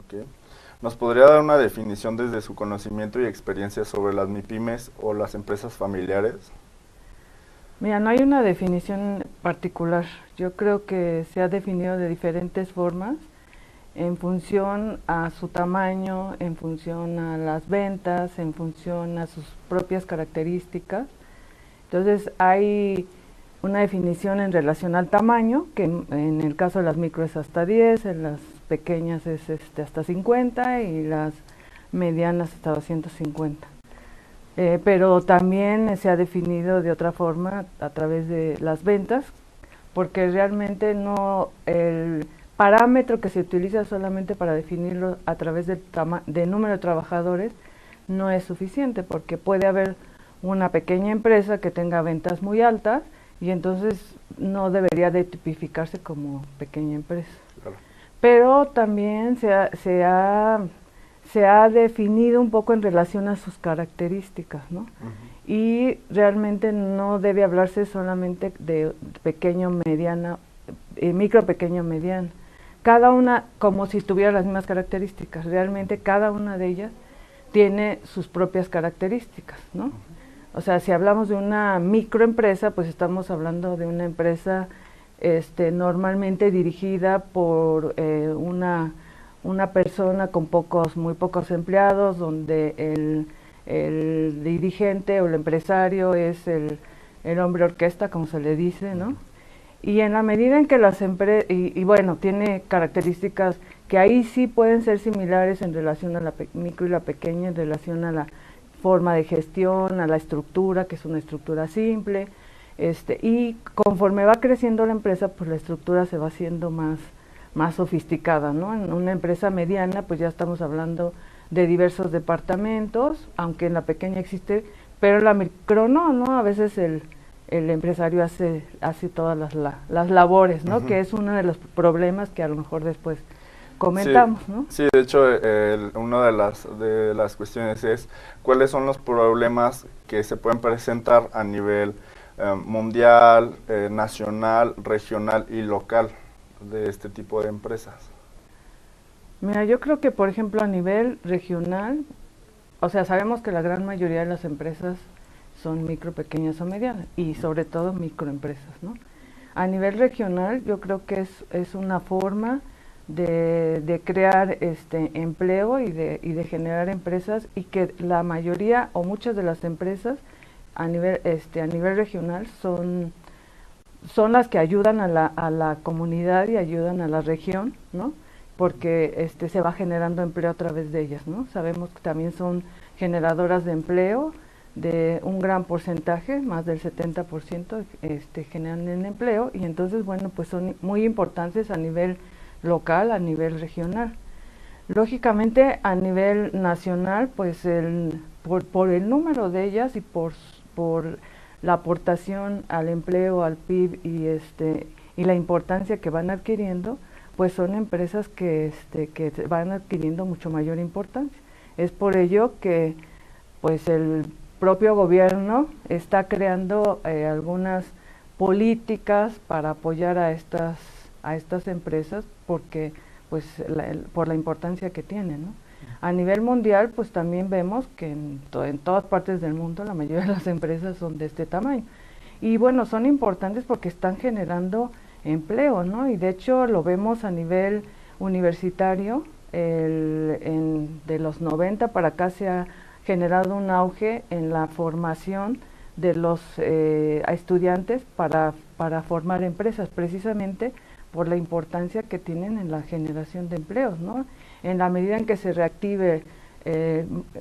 Ok. ¿Nos podría dar una definición desde su conocimiento y experiencia sobre las MIPYMES o las empresas familiares? Mira, no hay una definición particular. Yo creo que se ha definido de diferentes formas en función a su tamaño, en función a las ventas, en función a sus propias características. Entonces hay una definición en relación al tamaño, que en el caso de las micro es hasta 10, en las pequeñas es hasta 50 y las medianas hasta 250. Pero también se ha definido de otra forma a través de las ventas, porque realmente no el parámetro que se utiliza solamente para definirlo a través del número de trabajadores no es suficiente, porque puede haber una pequeña empresa que tenga ventas muy altas y entonces no debería de tipificarse como pequeña empresa. Claro. Pero también se ha definido un poco en relación a sus características, ¿no? Y realmente no debe hablarse solamente de pequeño, mediana, micro, pequeño, mediano. Cada una como si tuviera las mismas características. Realmente cada una de ellas tiene sus propias características, ¿no? O sea, si hablamos de una microempresa, pues estamos hablando de una empresa normalmente dirigida por una persona con muy pocos empleados, donde el dirigente o el empresario es el hombre orquesta, como se le dice, ¿no? Y en la medida en que las empresas, y bueno, tiene características que ahí sí pueden ser similares en relación a la micro y la pequeña, en relación a la forma de gestión, a la estructura, que es una estructura simple, y conforme va creciendo la empresa, pues la estructura se va haciendo más sofisticada, ¿no? En una empresa mediana, pues ya estamos hablando de diversos departamentos, aunque en la pequeña existe, pero en la micro no, a veces el empresario hace todas las labores, ¿no? Que es uno de los problemas que a lo mejor después comentamos, sí, ¿no? Sí, de hecho, una de las cuestiones es cuáles son los problemas que se pueden presentar a nivel mundial, nacional, regional y local de este tipo de empresas. Mira, yo creo que, por ejemplo, a nivel regional, o sea, sabemos que la gran mayoría de las empresas son micro, pequeñas o medianas, y sobre todo microempresas, ¿no? A nivel regional, yo creo que es una forma de crear empleo y de generar empresas, y que la mayoría o muchas de las empresas a nivel regional son las que ayudan a la comunidad y ayudan a la región, ¿no? Porque se va generando empleo a través de ellas, ¿no? Sabemos que también son generadoras de empleo, de un gran porcentaje, más del 70% generan en empleo, y entonces, bueno, pues son muy importantes a nivel local, a nivel regional. Lógicamente, a nivel nacional, pues por el número de ellas y por la aportación al empleo, al PIB y la importancia que van adquiriendo, pues son empresas que van adquiriendo mucho mayor importancia. Es por ello que pues el propio gobierno está creando algunas políticas para apoyar a estas empresas, porque pues por la importancia que tienen, ¿no? A nivel mundial, pues también vemos que en todas partes del mundo la mayoría de las empresas son de este tamaño. Y bueno, son importantes porque están generando empleo, ¿no? Y de hecho lo vemos a nivel universitario, de los 90 para acá se ha generado un auge en la formación de los estudiantes para formar empresas, precisamente por la importancia que tienen en la generación de empleos, ¿no? En la medida en que se reactive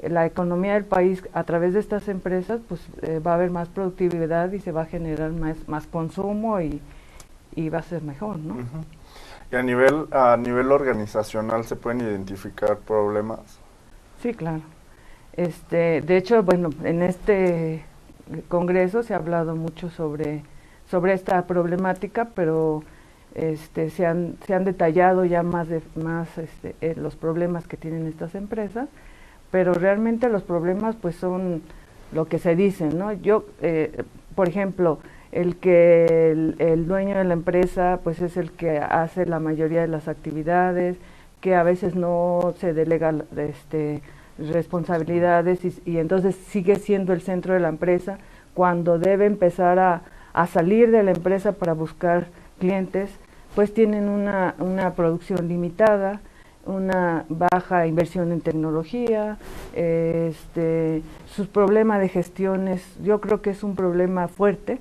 la economía del país a través de estas empresas, pues va a haber más productividad y se va a generar más consumo y va a ser mejor, ¿no? ¿Y a nivel organizacional se pueden identificar problemas? Sí, claro. De hecho, bueno, en este congreso se ha hablado mucho sobre esta problemática, pero se han detallado ya más los problemas que tienen estas empresas, pero realmente los problemas pues son lo que se dicen, ¿no? Por ejemplo, el dueño de la empresa pues es el que hace la mayoría de las actividades, que a veces no se delega responsabilidades y entonces sigue siendo el centro de la empresa cuando debe empezar a salir de la empresa para buscar clientes, pues tienen una producción limitada, una baja inversión en tecnología, sus problemas de gestiones, yo creo que es un problema fuerte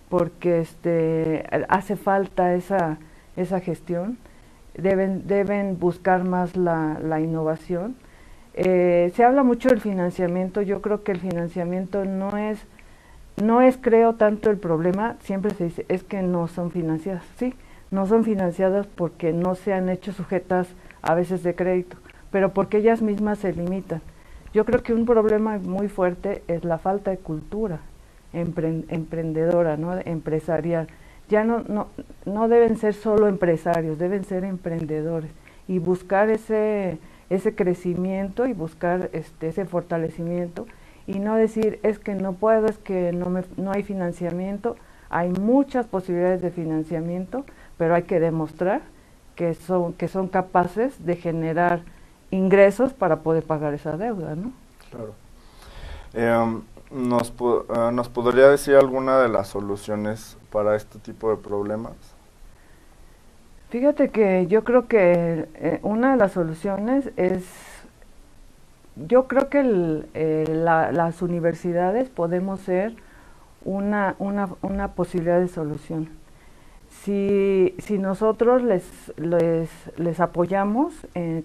porque hace falta esa gestión, deben buscar más la innovación. Se habla mucho del financiamiento, yo creo que el financiamiento no es creo tanto el problema, siempre se dice es que no son financiadas, sí, no son financiadas porque no se han hecho sujetas a veces de crédito, pero porque ellas mismas se limitan. Yo creo que un problema muy fuerte es la falta de cultura emprendedora, ¿no? Empresarial. Ya no deben ser solo empresarios, deben ser emprendedores y buscar ese crecimiento y buscar ese fortalecimiento y no decir es que no puedo, es que no hay financiamiento. Hay muchas posibilidades de financiamiento, pero hay que demostrar que son capaces de generar ingresos para poder pagar esa deuda, ¿no? Claro. ¿Nos podría decir alguna de las soluciones para este tipo de problemas? Fíjate que yo creo que una de las soluciones es, yo creo que las universidades podemos ser una posibilidad de solución. Si nosotros les apoyamos,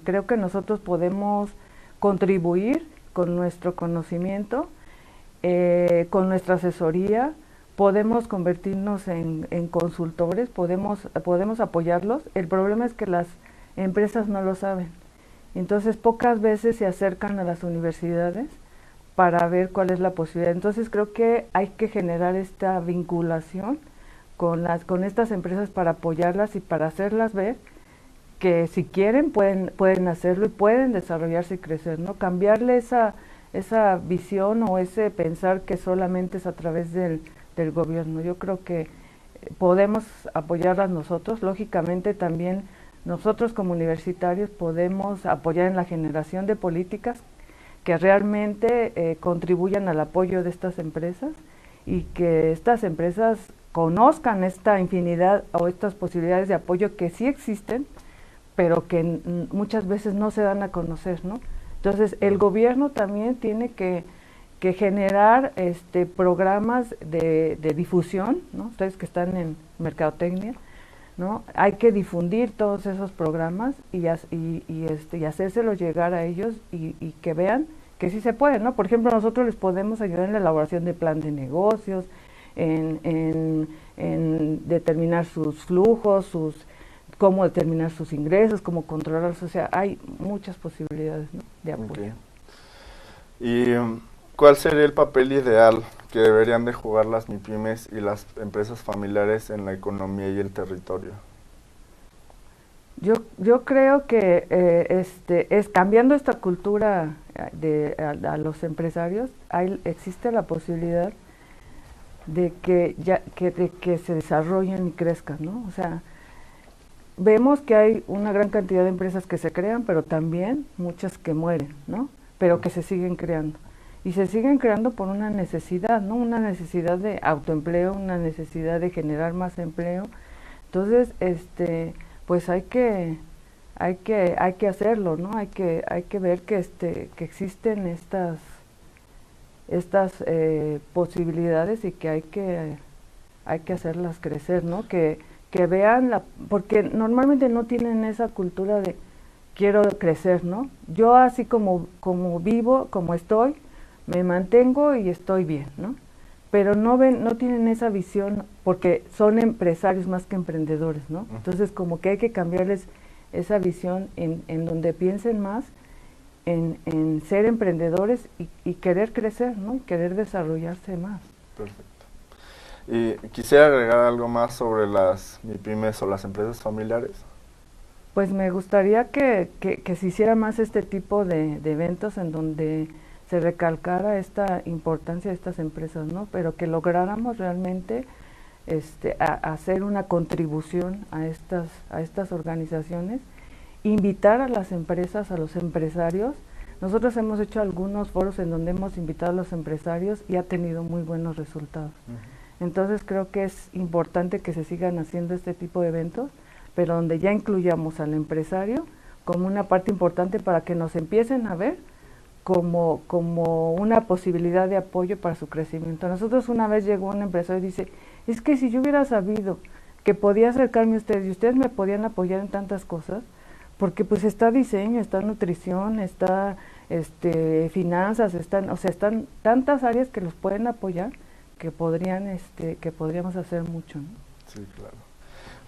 creo que nosotros podemos contribuir con nuestro conocimiento, con nuestra asesoría, podemos convertirnos en consultores, podemos apoyarlos. El problema es que las empresas no lo saben. Entonces pocas veces se acercan a las universidades para ver cuál es la posibilidad. Entonces creo que hay que generar esta vinculación con estas empresas para apoyarlas y para hacerlas ver que si quieren pueden hacerlo y pueden desarrollarse y crecer, ¿no? Cambiarle esa visión o ese pensar que solamente es a través del gobierno. Yo creo que podemos apoyarlas nosotros, lógicamente también nosotros como universitarios podemos apoyar en la generación de políticas que realmente contribuyan al apoyo de estas empresas y que estas empresas conozcan esta infinidad o estas posibilidades de apoyo que sí existen, pero que muchas veces no se dan a conocer, ¿no? Entonces, el gobierno también tiene que generar programas de difusión, ¿no? Ustedes que están en mercadotecnia, ¿no? Hay que difundir todos esos programas y hacérselos llegar a ellos y que vean que sí se puede, ¿no? Por ejemplo, nosotros les podemos ayudar en la elaboración de plan de negocios, en determinar sus flujos, cómo determinar sus ingresos, cómo controlarlos, o sea, hay muchas posibilidades, ¿no?, de apoyo. Okay. ¿Y cuál sería el papel ideal que deberían de jugar las MIPYMES y las empresas familiares en la economía y el territorio? Yo creo que es cambiando esta cultura a los empresarios, existe la posibilidad de que se desarrollen y crezcan, ¿no? O sea, vemos que hay una gran cantidad de empresas que se crean, pero también muchas que mueren, ¿no? Pero que se siguen creando. Y se siguen creando por una necesidad, ¿no? Una necesidad de autoempleo, una necesidad de generar más empleo. Entonces, pues hay que hacerlo, ¿no? Hay que ver que existen estas posibilidades y que hay que hacerlas crecer, ¿no? Que vean porque normalmente no tienen esa cultura de quiero crecer, ¿no? Yo así como vivo, como estoy, me mantengo y estoy bien, ¿no? Pero no tienen esa visión porque son empresarios más que emprendedores, ¿no? Entonces como que hay que cambiarles esa visión en donde piensen más en ser emprendedores y querer crecer, ¿no? Y querer desarrollarse más. Perfecto. Y quisiera agregar algo más sobre las MIPYMES o las empresas familiares. Pues me gustaría que se hiciera más este tipo de eventos en donde se recalcara esta importancia de estas empresas, ¿no? Pero que lográramos realmente hacer una contribución a estas organizaciones invitar a las empresas, a los empresarios. Nosotros hemos hecho algunos foros en donde hemos invitado a los empresarios y ha tenido muy buenos resultados. Entonces creo que es importante que se sigan haciendo este tipo de eventos, pero donde ya incluyamos al empresario como una parte importante para que nos empiecen a ver como una posibilidad de apoyo para su crecimiento. Nosotros una vez llegó un empresario y dice, es que si yo hubiera sabido que podía acercarme a ustedes y ustedes me podían apoyar en tantas cosas, porque pues está diseño, está nutrición, está finanzas, están tantas áreas que los pueden apoyar que podríamos hacer mucho, ¿no? Sí, claro.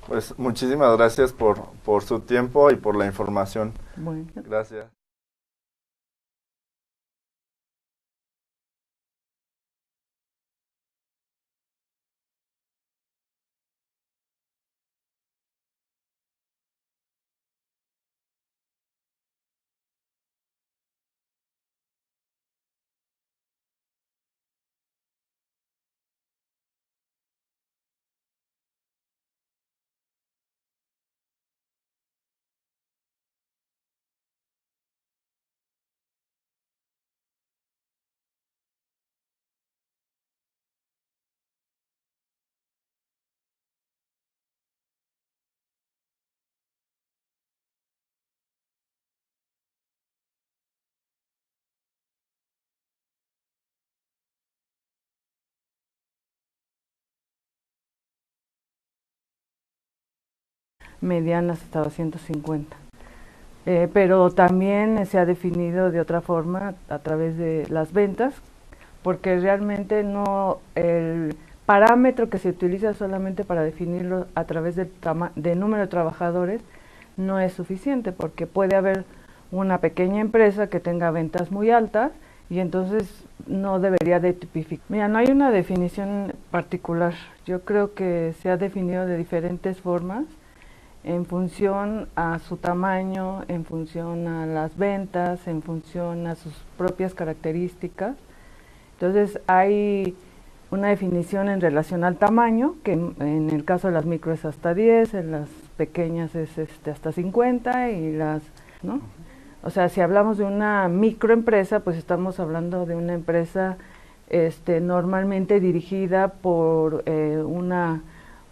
Pues muchísimas gracias por su tiempo y por la información. Bueno. Gracias. Medianas hasta 250. Pero también se ha definido de otra forma a través de las ventas, porque realmente no el parámetro que se utiliza solamente para definirlo a través de número de trabajadores no es suficiente, porque puede haber una pequeña empresa que tenga ventas muy altas y entonces no debería de tipificar. Mira, no hay una definición particular. Yo creo que se ha definido de diferentes formas en función a su tamaño, en función a las ventas, en función a sus propias características. Entonces hay una definición en relación al tamaño, que en el caso de las micro es hasta 10, en las pequeñas es hasta 50 y las, ¿no? O sea, si hablamos de una microempresa, pues estamos hablando de una empresa normalmente dirigida por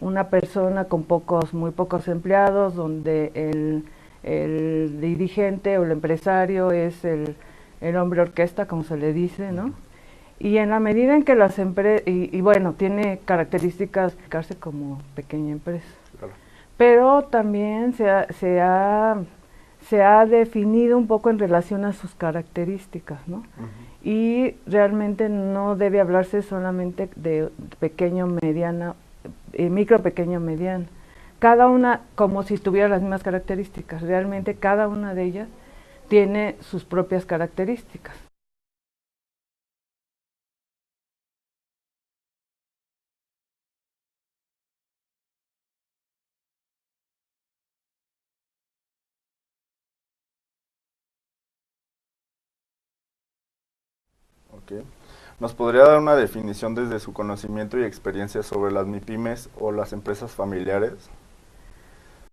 una persona con muy pocos empleados, donde el dirigente o el empresario es el hombre orquesta, como se le dice, ¿no? Y en la medida en que las empresas, y bueno, tiene características de casi como pequeña empresa, claro. Pero también se ha definido un poco en relación a sus características, ¿no? Y realmente no debe hablarse solamente de pequeño, mediana, micro, pequeño, mediano. Cada una como si tuviera las mismas características. Realmente cada una de ellas tiene sus propias características. Okay. ¿Nos podría dar una definición desde su conocimiento y experiencia sobre las MIPYMES o las empresas familiares?